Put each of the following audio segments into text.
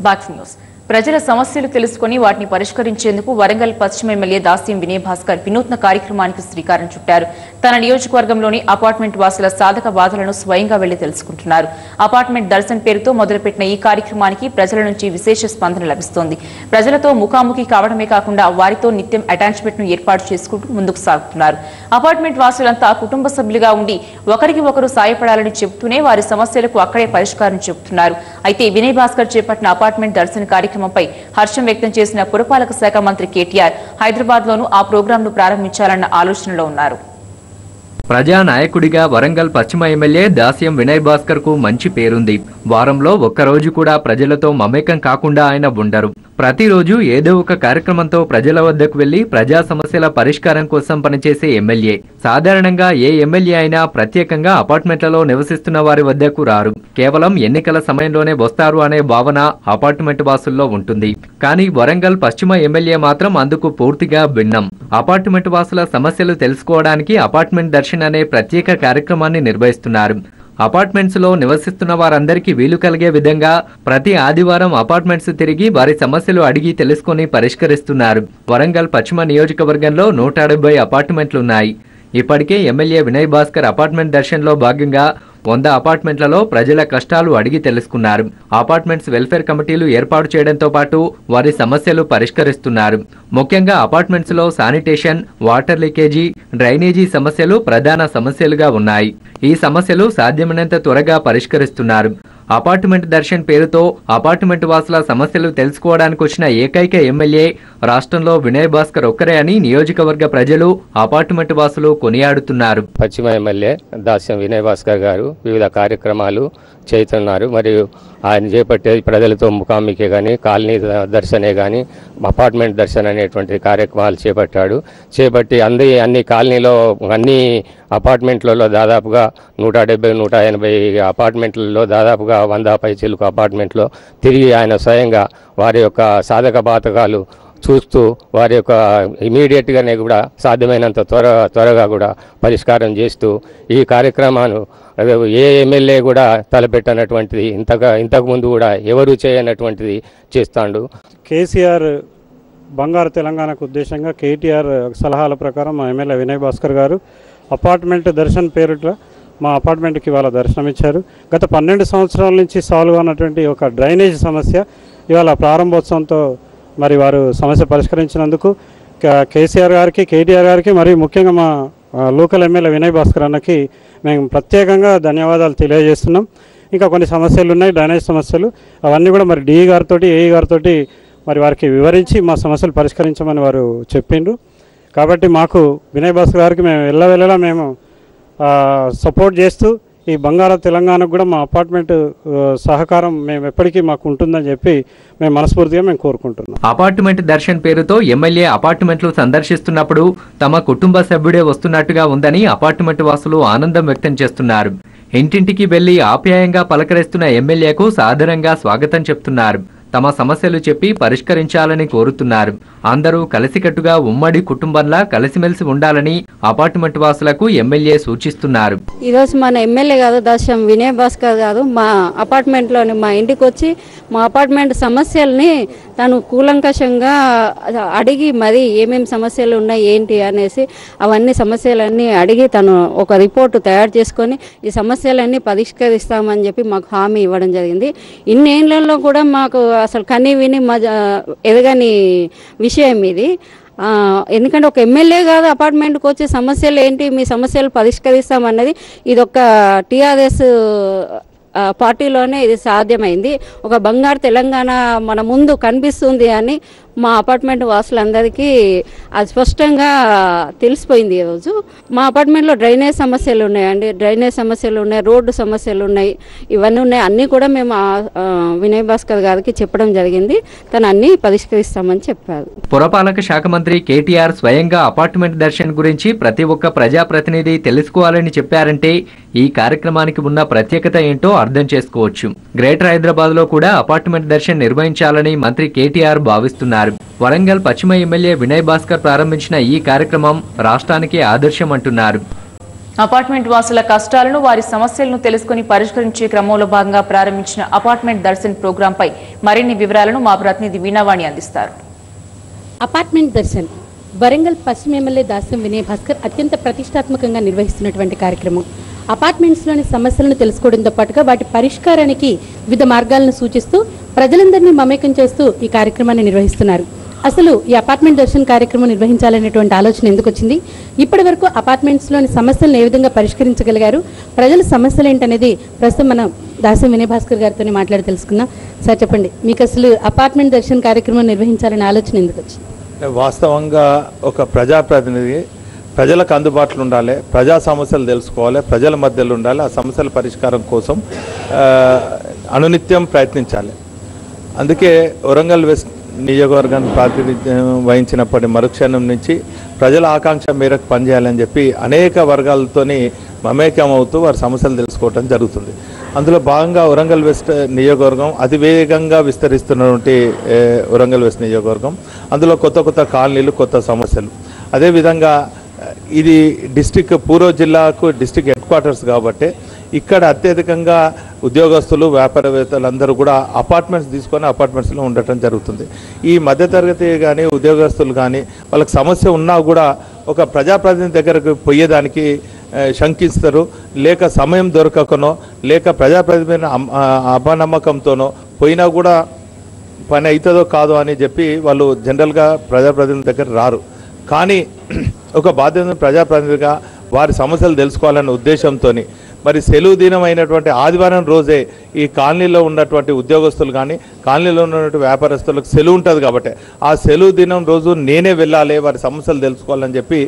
Box news ప్రజల సమస్యలు తెలుసుకుని వాటిని పరిష్కరించేందుకు వరంగల్ పశ్చిమ ఎమ్మెల్యే దాస్యం వినయ్ భాస్కర్ వినూత్న కార్యక్రమానికి శ్రీకారం చుట్టారు. తన నియోజకవర్గంలోని అపార్ట్మెంట్ వాసుల సాధక బాధలను స్వయంగా వెళ్లి తెలుసుకుంటున్నారు. అపార్ట్మెంట్ దర్శన్ పేరుతో మొదలుపెట్టిన ఈ కార్యక్రమానికి ప్రజల నుంచి విశేష స్పందన లభిస్తోంది. ప్రజలతో ముఖాముఖి కావడమే కాకుండా వారితో నిత్యం అటాచ్మెంట్ ను ఏర్పాటు చేసుకుంటూ ముందుకు సాగుతున్నారు. అపార్ట్మెంట్ వాసులంతా కుటుంబ సభ్యులుగా ఉండి ఒకరికి ఒకరు సాయపడాలని చెబుతూనే వారి సమస్యలకు అక్కడే పరిష్కారం చెబుతున్నారు. అయితే వినయ్ భాస్కర్ చేపట్టిన అపార్ట్మెంట్ దర్శన్ కార్యక్రమంపై హర్షం వ్యక్తం చేసిన పురపాలక శాఖ మంత్రి కేటీఆర్ హైదరాబాద్ లోనూ ఆ ప్రోగ్రాంను ప్రారంభించాలన్న ఆలోచనలో ఉన్నారు. ప్రజానాయకుడిగా వరంగల్ పశ్చిమ ఎమ్మెల్యే దాస్యం వినయ్ భాస్కర్ కు మంచి పేరుంది. వారంలో ఒక్కరోజు కూడా ప్రజలతో మమేకం కాకుండా ఆయన ఉండరు. ప్రతిరోజు ఏదో ఒక కార్యక్రమంతో ప్రజల వద్దకు వెళ్లి ప్రజా సమస్యల పరిష్కారం కోసం పనిచేసే ఎమ్మెల్యే. సాధారణంగా ఏ ఎమ్మెల్యే అయినా ప్రత్యేకంగా అపార్ట్మెంట్లలో నివసిస్తున్న వారి వద్దకు రారు. కేవలం ఎన్నికల సమయంలోనే వస్తారు అనే భావన అపార్ట్మెంట్ వాసుల్లో ఉంటుంది. కానీ వరంగల్ పశ్చిమ ఎమ్మెల్యే మాత్రం అందుకు పూర్తిగా భిన్నం. అపార్ట్మెంట్ వాసుల సమస్యలు తెలుసుకోవడానికి అపార్ట్మెంట్ దర్శన్ అనే ప్రత్యేక కార్యక్రమాన్ని నిర్వహిస్తున్నారు. అపార్ట్మెంట్స్ లో నివసిస్తున్న వారందరికీ వీలు కలిగే విధంగా ప్రతి ఆదివారం అపార్ట్మెంట్స్ తిరిగి వారి సమస్యలు అడిగి తెలుసుకుని పరిష్కరిస్తున్నారు. వరంగల్ పశ్చిమ నియోజకవర్గంలో 170 అపార్ట్మెంట్లున్నాయి. ఇప్పటికే ఎమ్మెల్యే వినయ్ భాస్కర్ అపార్ట్మెంట్ దర్శన్లో భాగంగా 100 అపార్ట్మెంట్లలో ప్రజల కష్టాలు అడిగి తెలుసుకున్నారు. అపార్ట్మెంట్స్ వెల్ఫేర్ కమిటీలు ఏర్పాటు చేయడంతో పాటు వారి సమస్యలు పరిష్కరిస్తున్నారు. ముఖ్యంగా అపార్ట్మెంట్స్ లో శానిటేషన్, వాటర్ లీకేజీ, డ్రైనేజీ సమస్యలు ప్రధాన సమస్యలుగా ఉన్నాయి. ఈ సమస్యలు సాధ్యమైనంత త్వరగా పరిష్కరిస్తున్నారు. అపార్ట్మెంట్ దర్శన్ పేరుతో అపార్ట్మెంట్ వాసుల సమస్యలు తెలుసుకోవడానికి వచ్చిన ఏకైక ఎమ్మెల్యే రాష్ట్రంలో వినయ్ భాస్కర్ ఒక్కరే అని నియోజకవర్గ ప్రజలు, అపార్ట్మెంట్ వాసులు కొనియాడుతున్నారు. పశ్చిమ ఎమ్మెల్యే దాస్యం వినయ్ భాస్కర్ గారు వివిధ కార్యక్రమాలు చేస్తున్నారు. మరియు ఆయన చేపట్టే ప్రజలతో ముఖాముఖి కానీ, కాలనీ దర్శనే కానీ, అపార్ట్మెంట్ దర్శన్ అనేటువంటి కార్యక్రమాలు చేపట్టి అన్ని కాలనీలో అన్ని అపార్ట్మెంట్లలో దాదాపుగా 170-180 అపార్ట్మెంట్లలో దాదాపుగా 100 పైచిలకు అపార్ట్మెంట్లో తిరిగి ఆయన స్వయంగా వారి యొక్క సాధక బాధకాలు చూస్తూ వారి యొక్క ఇమీడియట్గానే కూడా సాధ్యమైనంత త్వరగా కూడా పరిష్కారం చేస్తూ ఈ కార్యక్రమాన్ని ఏ ఎమ్మెల్యే కూడా తలపెట్టనటువంటిది, ఇంతకుముందు కూడా ఎవరు చేయనటువంటిది చేస్తాడు. కేసీఆర్ బంగారు తెలంగాణకు ఉద్దేశంగా కేటీఆర్ సలహాల ప్రకారం మా ఎమ్మెల్యే వినయ్ భాస్కర్ గారు అపార్ట్మెంట్ దర్శన్ పేరుట మా అపార్ట్మెంట్కి ఇవాళ దర్శనమిచ్చారు. గత 12 సంవత్సరాల నుంచి సాల్వ్ అయినటువంటి ఒక డ్రైనేజ్ సమస్య ఇవాళ ప్రారంభోత్సవంతో మరి వారు సమస్య పరిష్కరించినందుకు కేసీఆర్ గారికి, కేటీఆర్ గారికి, మరియు ముఖ్యంగా మా లోకల్ ఎమ్మెల్యే వినయ్ భాస్కర్ అన్నకి మేము ప్రత్యేకంగా ధన్యవాదాలు తెలియజేస్తున్నాం. ఇంకా కొన్ని సమస్యలు ఉన్నాయి, డ్రైనేజ్ సమస్యలు, అవన్నీ కూడా మరి డిఈ గారితో, ఏఈ గారితో మరి వారికి వివరించి మా సమస్యలు పరిష్కరించమని వారు చెప్పిండ్రు. కాబట్టి మాకు వినయ్ భాస్కర్ గారికి మేము ఎల్లవేళలా మేము సపోర్ట్ చేస్తూ ఈ బంగారు తెలంగాణకు కూడా మా అపార్ట్మెంట్ సహకారం మేము ఎప్పటికీ మాకు ఉంటుందని చెప్పి మేము మనస్ఫూర్తిగా మేము కోరుకుంటున్నాం. అపార్ట్మెంట్ దర్శన్ పేరుతో ఎమ్మెల్యే అపార్ట్మెంట్లు సందర్శిస్తున్నప్పుడు తమ కుటుంబ సభ్యుడే వస్తున్నట్టుగా ఉందని అపార్ట్మెంట్ వాసులు ఆనందం వ్యక్తం చేస్తున్నారు. ఇంటింటికి వెళ్లి ఆప్యాయంగా పలకరిస్తున్న ఎమ్మెల్యేకు సాదరంగా స్వాగతం చెప్తున్నారు. తమ సమస్యలు చెప్పి పరిష్కరించాలని కోరుతున్నారు. అందరూ కలిసికట్టుగా ఉమ్మడి కుటుంబంలా కలిసిమెలిసి ఉండాలని అపార్ట్మెంట్ వాసులకు ఎమ్మెల్యే సూచిస్తున్నారు. ఈరోజు మన ఎమ్మెల్యే కాదు, దాస్యం వినయ్ భాస్కర్ కాదు, మా అపార్ట్మెంట్లోని మా ఇంటికి వచ్చి మా అపార్ట్మెంట్ సమస్యల్ని తను కూలంకషంగా అడిగి మరి ఏమేమి సమస్యలు ఉన్నాయి ఏంటి అనేసి అవన్నీ సమస్యలన్నీ అడిగి తను ఒక రిపోర్టు తయారు చేసుకొని ఈ సమస్యలన్నీ పరిష్కరిస్తామని చెప్పి మాకు హామీ ఇవ్వడం జరిగింది. ఇన్నేళ్లలో కూడా మాకు అసలు కనీ విని ఎదగని విషయం ఇది. ఎందుకంటే ఒక ఎమ్మెల్యే కాదు అపార్ట్మెంట్కి వచ్చే సమస్యలు ఏంటి, మీ సమస్యలు పరిష్కరిస్తామన్నది ఇది ఒక టీఆర్ఎస్ పార్టీలోనే ఇది సాధ్యమైంది. ఒక బంగారు తెలంగాణ మన ముందు కనిపిస్తుంది అని మా అపార్ట్మెంట్ వాసులందరికీ అది స్పష్టంగా తెలిసిపోయింది. ఈరోజు మా అపార్ట్మెంట్లో డ్రైనేజ్ సమస్యలు ఉన్నాయండి, డ్రైనేజ్ సమస్యలు ఉన్నాయి, రోడ్డు సమస్యలు ఉన్నాయి, ఇవన్నీ ఉన్నాయి. అన్నీ కూడా మేము వినయ్ భాస్కర్ గారికి చెప్పడం జరిగింది. తను అన్నీ పరిష్కరిస్తామని చెప్పారు. పురపాలక శాఖ మంత్రి కేటీఆర్ స్వయంగా అపార్ట్మెంట్ దర్శన్ గురించి ప్రతి ఒక్క ప్రజాప్రతినిధి తెలుసుకోవాలని చెప్పారంటే ఈ కార్యక్రమానికి ఉన్న ప్రత్యేకత ఏంటో అర్థం చేసుకోవచ్చు. గ్రేటర్ హైదరాబాద్ లో కూడా అపార్ట్మెంట్ దర్శన్ నిర్వహించాలని మంత్రి కేటీఆర్ భావిస్తున్నారు. వరంగల్ పశ్చిమ ఎమ్మెల్యే వినయ్ భాస్కర్ ప్రారంభించిన ఈ కార్యక్రమం రాష్ట్రానికి ఆదర్శం అంటున్నారు. అపార్ట్మెంట్ వాసుల కష్టాలను వారి సమస్యలను తెలుసుకుని పరిష్కరించే క్రమంలో భాగంగా ప్రారంభించిన అపార్ట్మెంట్ దర్శన్ ప్రోగ్రాంపై మరిన్ని వివరాలను మా ప్రతినిధి వీణావాణి అందిస్తారు. అపార్ట్మెంట్ దర్శన్ వరంగల్ పశ్చిమ ఎమ్మెల్యే దాస్యం వినయ్ భాస్కర్ అత్యంత ప్రతిష్టాత్మకంగా నిర్వహిస్తున్నటువంటి కార్యక్రమం. అపార్ట్మెంట్స్లోని సమస్యలను తెలుసుకోవడంతో పాటుగా వాటి పరిష్కారానికి వివిధ మార్గాలను సూచిస్తూ ప్రజలందరినీ మమేకం చేస్తూ ఈ కార్యక్రమాన్ని నిర్వహిస్తున్నారు. అసలు ఈ అపార్ట్మెంట్ దర్శన్ కార్యక్రమం నిర్వహించాలనేటువంటి ఆలోచన ఎందుకు వచ్చింది, ఇప్పటి వరకు అపార్ట్మెంట్స్లోని సమస్యలను ఏ విధంగా పరిష్కరించగలిగారు, ప్రజల సమస్యలు ఏంటనేది ప్రస్తుతం మనం దాస్యం వినయ్ భాస్కర్ గారితోనే మాట్లాడి తెలుసుకుందాం. సార్ చెప్పండి, మీకు అసలు అపార్ట్మెంట్ దర్శన్ కార్యక్రమం నిర్వహించాలనే ఆలోచన ఎందుకు వచ్చింది? వాస్తవంగా ఒక ప్రజాప్రతినిధి ప్రజలకు అందుబాటులో ఉండాలి, ప్రజా సమస్యలు తెలుసుకోవాలి, ప్రజల మధ్యలో ఉండాలి, ఆ సమస్యల పరిష్కారం కోసం అనునిత్యం ప్రయత్నించాలి. అందుకే వరంగల్ వెస్ట్ నియోజకవర్గాన్ని ప్రాతినిధ్యం వహించినప్పటి మరుక్షణం నుంచి ప్రజల ఆకాంక్ష మేరకు పనిచేయాలని చెప్పి అనేక వర్గాలతోని మమేకం అవుతూ వారి సమస్యలు తెలుసుకోవడం జరుగుతుంది. అందులో భాగంగా వరంగల్ వెస్ట్ నియోజకవర్గం అతివేగంగా విస్తరిస్తున్నటువంటి వరంగల్ వెస్ట్ నియోజకవర్గం, అందులో కొత్త కొత్త కాలనీలు, కొత్త సమస్యలు. అదేవిధంగా ఇది డిస్టిక్ పూర్వ జిల్లాకు డిస్టిక్ హెడ్ క్వార్టర్స్ కాబట్టి ఇక్కడ అత్యధికంగా ఉద్యోగస్తులు, వ్యాపారవేత్తలందరూ కూడా అపార్ట్మెంట్స్ తీసుకొని అపార్ట్మెంట్స్లో ఉండటం జరుగుతుంది. ఈ మధ్యతరగతి కానీ ఉద్యోగస్తులు కానీ వాళ్ళకి సమస్య ఉన్నా కూడా ఒక ప్రజాప్రతినిధి దగ్గరకు పోయేదానికి శంకిస్తారు, లేక సమయం దొరకకనో లేక ప్రజాప్రతినిధి అపనమ్మకంతోనో పోయినా కూడా పని అవుతుందో కాదో అని చెప్పి వాళ్ళు జనరల్గా ప్రజాప్రతినిధి దగ్గర రారు. కానీ ఒక బాధ్యత ప్రజాప్రతినిధిగా వారి సమస్యలు తెలుసుకోవాలనే ఉద్దేశంతో మరి సెలవు దినం అయినటువంటి ఆదివారం రోజే ఈ కాలనీలో ఉన్నటువంటి ఉద్యోగస్తులు కానీ కాలనీలో ఉన్నటువంటి వ్యాపారస్తులకు సెలవు ఉంటుంది కాబట్టి ఆ సెలవు దినం రోజు నేనే వెళ్ళాలి, వారి సమస్యలు తెలుసుకోవాలని చెప్పి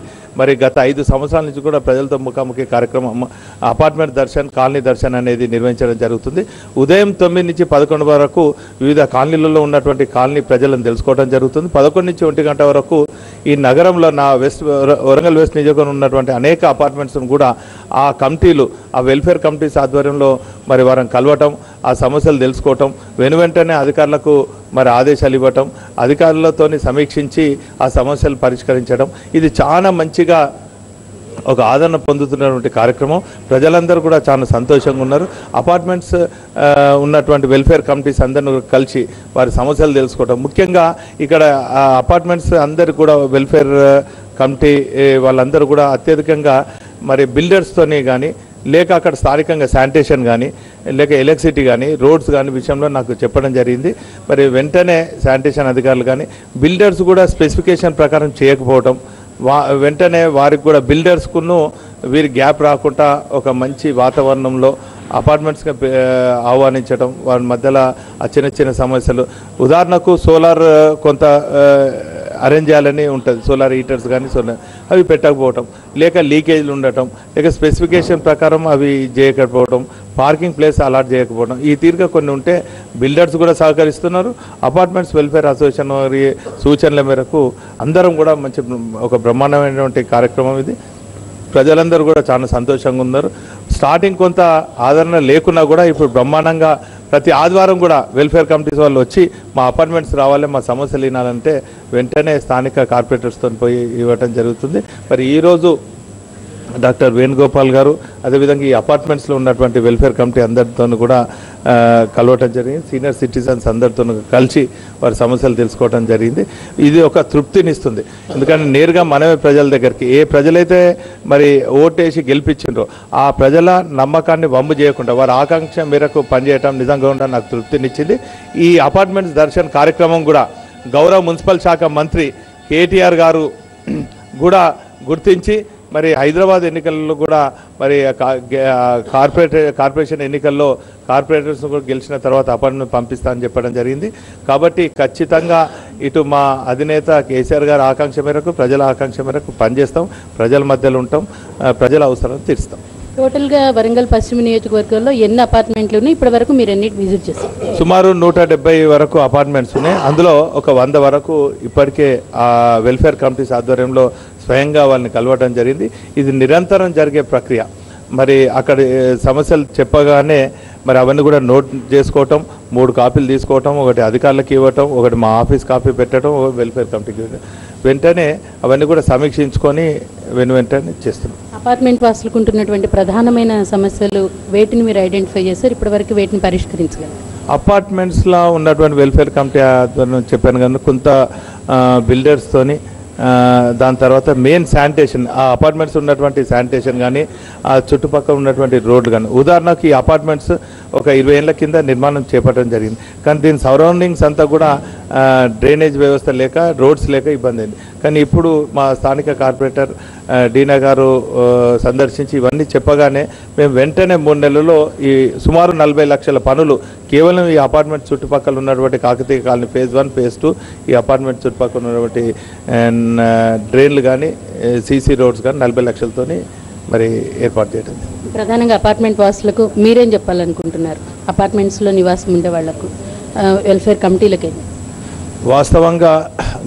మరి గత 5 సంవత్సరాల నుంచి కూడా ప్రజలతో ముఖాముఖి కార్యక్రమం అపార్ట్మెంట్ దర్శన్, కాలనీ దర్శన్ అనేది నిర్వహించడం జరుగుతుంది. ఉదయం 9 నుంచి 11 వరకు వివిధ కాలనీలలో ఉన్నటువంటి కాలనీ ప్రజలను తెలుసుకోవడం జరుగుతుంది. 11 నుంచి 1 గంట వరకు ఈ నగరంలో నా వరంగల్ వెస్ట్ నియోజకవర్గంలో ఉన్నటువంటి అనేక అపార్ట్మెంట్స్ను కూడా ఆ కమిటీలు, ఆ వెల్ఫేర్ కమిటీస్ ఆధ్వర్యంలో మరి వారిని కలవటం, ఆ సమస్యలు తెలుసుకోవటం, వెనువెంటనే అధికారులకు మరి ఆదేశాలు ఇవ్వటం, అధికారులతోని సమీక్షించి ఆ సమస్యలు పరిష్కరించడం, ఇది చాలా మంచిగా ఒక ఆదరణ పొందుతున్నటువంటి కార్యక్రమం. ప్రజలందరూ కూడా చాలా సంతోషంగా ఉన్నారు. అపార్ట్మెంట్స్ ఉన్నటువంటి వెల్ఫేర్ కమిటీస్ అందరిని కలిసి వారి సమస్యలు తెలుసుకోవటం, ముఖ్యంగా ఇక్కడ అపార్ట్మెంట్స్ అందరు కూడా వెల్ఫేర్ కమిటీ వాళ్ళందరూ కూడా అత్యధికంగా మరి బిల్డర్స్తోనే కానీ లేక అక్కడ స్థానికంగా శానిటేషన్ కానీ లేక ఎలక్ట్రిసిటీ కానీ రోడ్స్ కానీ విషయంలో నాకు చెప్పడం జరిగింది. మరి వెంటనే శానిటేషన్ అధికారులు కానీ బిల్డర్స్ కూడా స్పెసిఫికేషన్ ప్రకారం చేయకపోవటం, వెంటనే వారికి కూడా బిల్డర్స్కును వీరి గ్యాప్ రాకుండా ఒక మంచి వాతావరణంలో అపార్ట్మెంట్స్గా ఆహ్వానించడం, వారి మధ్యలో ఆ చిన్న చిన్న సమస్యలు, ఉదాహరణకు సోలార్ కొంత అరేంజ్ చేయాలని ఉంటుంది, సోలార్ హీటర్స్ కానీ అవి పెట్టకపోవటం, లేక లీకేజ్లు ఉండటం, లేక స్పెసిఫికేషన్ ప్రకారం అవి చేయకపోవటం, పార్కింగ్ ప్లేస్ అలాట్ చేయకపోవడం, ఈ తీరుగా కొన్ని ఉంటే బిల్డర్స్ కూడా సహకరిస్తున్నారు. అపార్ట్మెంట్స్ వెల్ఫేర్ అసోసియేషన్ వారి సూచనల మేరకు అందరం కూడా మంచి ఒక బ్రహ్మాండమైనటువంటి కార్యక్రమం ఇది. ప్రజలందరూ కూడా చాలా సంతోషంగా ఉన్నారు. స్టార్టింగ్ కొంత ఆదరణ లేకున్నా కూడా ఇప్పుడు బ్రహ్మాండంగా ప్రతి ఆదివారం కూడా వెల్ఫేర్ కమిటీస్ వాళ్ళు వచ్చి మా అపార్ట్మెంట్స్ రావాలి, మా సమస్యలు వినాలంటే వెంటనే స్థానిక కార్పొరేటర్స్తో పోయి ఇవ్వటం జరుగుతుంది. మరి ఈరోజు డాక్టర్ వేణుగోపాల్ గారు అదేవిధంగా ఈ అపార్ట్మెంట్స్లో ఉన్నటువంటి వెల్ఫేర్ కమిటీ అందరితో కూడా కలవటం జరిగింది. సీనియర్ సిటిజన్స్ అందరితో కలిసి వారి సమస్యలు తెలుసుకోవడం జరిగింది. ఇది ఒక తృప్తినిస్తుంది. ఎందుకంటే నేరుగా మనమే ప్రజల దగ్గరికి, ఏ ప్రజలైతే మరి ఓటేసి గెలిపించిండ్రో ఆ ప్రజల నమ్మకాన్ని వమ్ము చేయకుండా వారి ఆకాంక్ష మేరకు పనిచేయటం నిజంగా కూడా నాకు తృప్తినిచ్చింది. ఈ అపార్ట్మెంట్స్ దర్శన్ కార్యక్రమం కూడా గౌరవ మున్సిపల్ శాఖ మంత్రి కేటీఆర్ గారు కూడా గుర్తించి మరి హైదరాబాద్ ఎన్నికల్లో కూడా మరి కార్పొరేషన్ ఎన్నికల్లో కార్పొరేటర్స్ కూడా గెలిచిన తర్వాత అపార్ట్మెంట్ పంపిస్తా అని చెప్పడం జరిగింది. కాబట్టి ఖచ్చితంగా ఇటు మా అధినేత కేసీఆర్ గారి ఆకాంక్ష మేరకు, ప్రజల ఆకాంక్ష మేరకు పనిచేస్తాం, ప్రజల మధ్యలో ఉంటాం, ప్రజల అవసరాలు తీరుస్తాం. టోటల్గా వరంగల్ పశ్చిమ నియోజకవర్గంలో ఎన్ని అపార్ట్మెంట్లు ఉన్నాయి, ఇప్పటి వరకు మీరు ఎన్ని విజిట్ చేస్తారు? సుమారు 170 వరకు అపార్ట్మెంట్స్ ఉన్నాయి. అందులో ఒక 100 వరకు ఇప్పటికే ఆ వెల్ఫేర్ కమిటీస్ ఆధ్వర్యంలో స్వయంగా వాళ్ళని కలవడం జరిగింది. ఇది నిరంతరం జరిగే ప్రక్రియ. మరి అక్కడ సమస్యలు చెప్పగానే మరి అవన్నీ కూడా నోట్ చేసుకోవటం, 3 కాపీలు తీసుకోవటం, ఒకటి అధికారులకు ఇవ్వటం, ఒకటి మా ఆఫీస్ కాపీ పెట్టడం, వెల్ఫేర్ కమిటీకి వెంటనే అవన్నీ కూడా సమీక్షించుకొని వెంటనే చేస్తున్నాం. అపార్ట్మెంట్ వాసులకు ఉంటున్నటువంటి ప్రధానమైన సమస్యలు వేటిని మీరు ఐడెంటిఫై చేశారు, ఇప్పటివరకు వేటిని పరిష్కరించగలరు? అపార్ట్మెంట్స్లో ఉన్నటువంటి వెల్ఫేర్ కమిటీ ఆధ్వర్యంలో చెప్పాను కానీ కొంత బిల్డర్స్తోని దాని తర్వాత మెయిన్ శానిటేషన్, ఆ అపార్ట్మెంట్స్ ఉన్నటువంటి శానిటేషన్ కానీ ఆ చుట్టుపక్కల ఉన్నటువంటి రోడ్లు కానీ, ఉదాహరణకు ఈ అపార్ట్మెంట్స్ ఒక 20 ఏళ్ల కింద నిర్మాణం చేపట్టడం జరిగింది. కానీ దీని సరౌండింగ్స్ అంతా కూడా డ్రైనేజ్ వ్యవస్థ లేక, రోడ్స్ లేక ఇబ్బంది అయింది. కానీ ఇప్పుడు మా స్థానిక కార్పొరేటర్ డీనా గారు సందర్శించి ఇవన్నీ చెప్పగానే మేము వెంటనే 3 నెలల్లో ఈ సుమారు 40 లక్షల పనులు కేవలం ఈ అపార్ట్మెంట్ చుట్టుపక్కల ఉన్నటువంటి కాకతీయ కాలనీ ఫేజ్ 1, ఫేజ్ 2 ఈ అపార్ట్మెంట్ చుట్టుపక్కల ఉన్నటువంటి డ్రైన్లు కానీ సీసీ రోడ్స్ కానీ 40 లక్షలతోని మరి ఏర్పాటు చేయడం. ప్రధానంగా అపార్ట్మెంట్ వాసులకు మీరేం చెప్పాలనుకుంటున్నారు? అపార్ట్మెంట్స్లో నివాసం ఉండే వాళ్లకు, వెల్ఫేర్ కమిటీలకి. వాస్తవంగా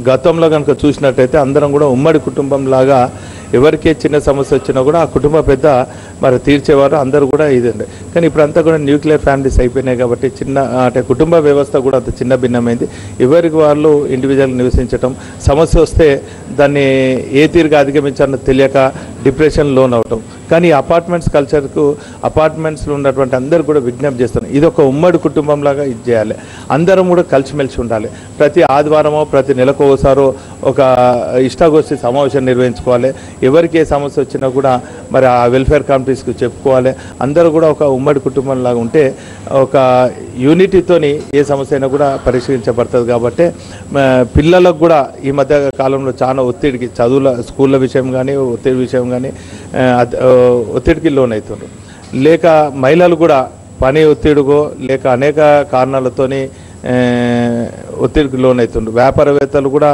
గతంలో కనుక చూసినట్టయితే అందరం కూడా ఉమ్మడి కుటుంబం లాగా ఎవరికే చిన్న సమస్య వచ్చినా కూడా ఆ కుటుంబ పెద్ద మరి తీర్చేవారు, అందరూ కూడా ఇదండి. కానీ ఇప్పుడు అంతా కూడా న్యూక్లియర్ ఫ్యామిలీస్ అయిపోయినాయి కాబట్టి అంటే కుటుంబ వ్యవస్థ కూడా అంత చిన్న భిన్నమైంది. ఎవరికి వాళ్ళు ఇండివిజువల్ నివసించటం, సమస్య వస్తే దాన్ని ఏ తీరుగా అధిగమించాలో తెలియక డిప్రెషన్ లోన్ అవటం. కానీ అపార్ట్మెంట్స్ కల్చర్కు అపార్ట్మెంట్స్లో ఉన్నటువంటి అందరూ కూడా విజ్ఞప్తి చేస్తున్నారు, ఇది ఒక ఉమ్మడి కుటుంబంలాగా ఇది చేయాలి, అందరం కూడా కలిసిమెలిసి ఉండాలి. ప్రతి ఆదివారమో ప్రతి నెలకు ఒకసారో ఒక ఇష్టాగోష్ఠి సమావేశం నిర్వహించుకోవాలి. ఎవరికి ఏ సమస్య వచ్చినా కూడా మరి ఆ వెల్ఫేర్ కమిటీస్కి చెప్పుకోవాలి. అందరూ కూడా ఒక ఉమ్మడి కుటుంబంలాగా ఉంటే ఒక యూనిటీతోని ఏ సమస్య అయినా కూడా పరిష్కరించబడుతుంది. కాబట్టి పిల్లలకు కూడా ఈ మధ్య కాలంలో చాలా ఒత్తిడికి, చదువుల స్కూళ్ళ విషయం కానీ ఒత్తిడి విషయం కానీ ఒత్తిడికి లోన్ అవుతున్నారు. లేక మహిళలు కూడా పని ఒత్తిడిగో లేక అనేక కారణాలతోని ఒత్తిడికి లోన్ అవుతుండ్రు. వ్యాపారవేత్తలు కూడా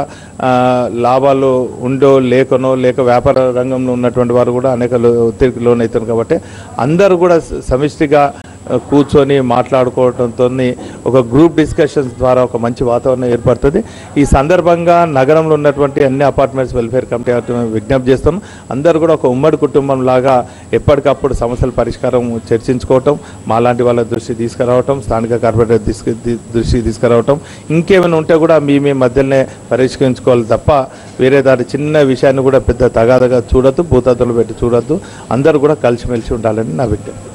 లాభాలు ఉండో లేకనో లేక వ్యాపార రంగంలో ఉన్నటువంటి వారు కూడా అనేక ఒత్తిడికి లోన్ అవుతున్నారు. కాబట్టి అందరూ కూడా సమిష్టిగా కూర్చొని మాట్లాడుకోవడంతో ఒక గ్రూప్ డిస్కషన్స్ ద్వారా ఒక మంచి వాతావరణం ఏర్పడుతుంది. ఈ సందర్భంగా నగరంలో ఉన్నటువంటి అన్ని అపార్ట్మెంట్స్ వెల్ఫేర్ కమిటీ విజ్ఞప్తి చేస్తాం, అందరూ కూడా ఒక ఉమ్మడి కుటుంబం లాగా ఎప్పటికప్పుడు సమస్యల పరిష్కారం చర్చించుకోవటం, మాలాంటి వాళ్ళ దృష్టి తీసుకురావటం, స్థానిక కార్పొరేటర్ దృష్టికి తీసుకురావటం, ఇంకేమైనా ఉంటే కూడా మీ మధ్యలోనే పరిష్కరించుకోవాలి తప్ప వేరే దాని చిన్న విషయాన్ని కూడా పెద్ద తగాదగా చూడొద్దు, భూతద్దులు పెట్టి చూడొద్దు. అందరూ కూడా కలిసిమెలిసి ఉండాలని నా విజ్ఞప్తి.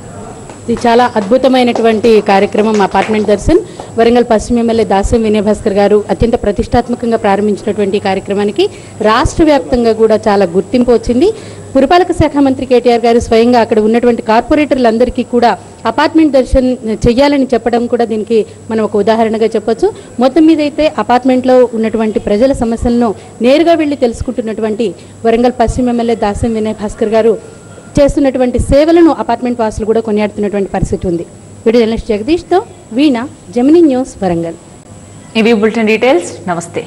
ఇది చాలా అద్భుతమైనటువంటి కార్యక్రమం. అపార్ట్మెంట్ దర్శన్ వరంగల్ పశ్చిమ ఎమ్మెల్యే దాస్యం వినయ్ భాస్కర్ గారు అత్యంత ప్రతిష్టాత్మకంగా ప్రారంభించినటువంటి కార్యక్రమానికి రాష్ట్ర వ్యాప్తంగా కూడా చాలా గుర్తింపు వచ్చింది. పురపాలక శాఖ మంత్రి కేటీఆర్ గారు స్వయంగా అక్కడ ఉన్నటువంటి కార్పొరేటర్లందరికీ కూడా అపార్ట్మెంట్ దర్శన్ చేయాలని చెప్పడం కూడా దీనికి మనం ఒక ఉదాహరణగా చెప్పొచ్చు. మొత్తం మీద అయితే అపార్ట్మెంట్లో ఉన్నటువంటి ప్రజల సమస్యలను నేరుగా వెళ్ళి తెలుసుకుంటున్నటువంటి వరంగల్ పశ్చిమ ఎమ్మెల్యే దాస్యం వినయ్ భాస్కర్ గారు చేస్తున్నటువంటి సేవలను అపార్ట్మెంట్ వాసులు కూడా కొనియాడుతున్నటువంటి పరిస్థితి ఉంది. వీడియో జర్నలిస్ట్ జగదీష్తో వీణా, జెమినీ న్యూస్, వరంగల్. ఇవి బులెటిన్ డీటెయిల్స్. నమస్తే.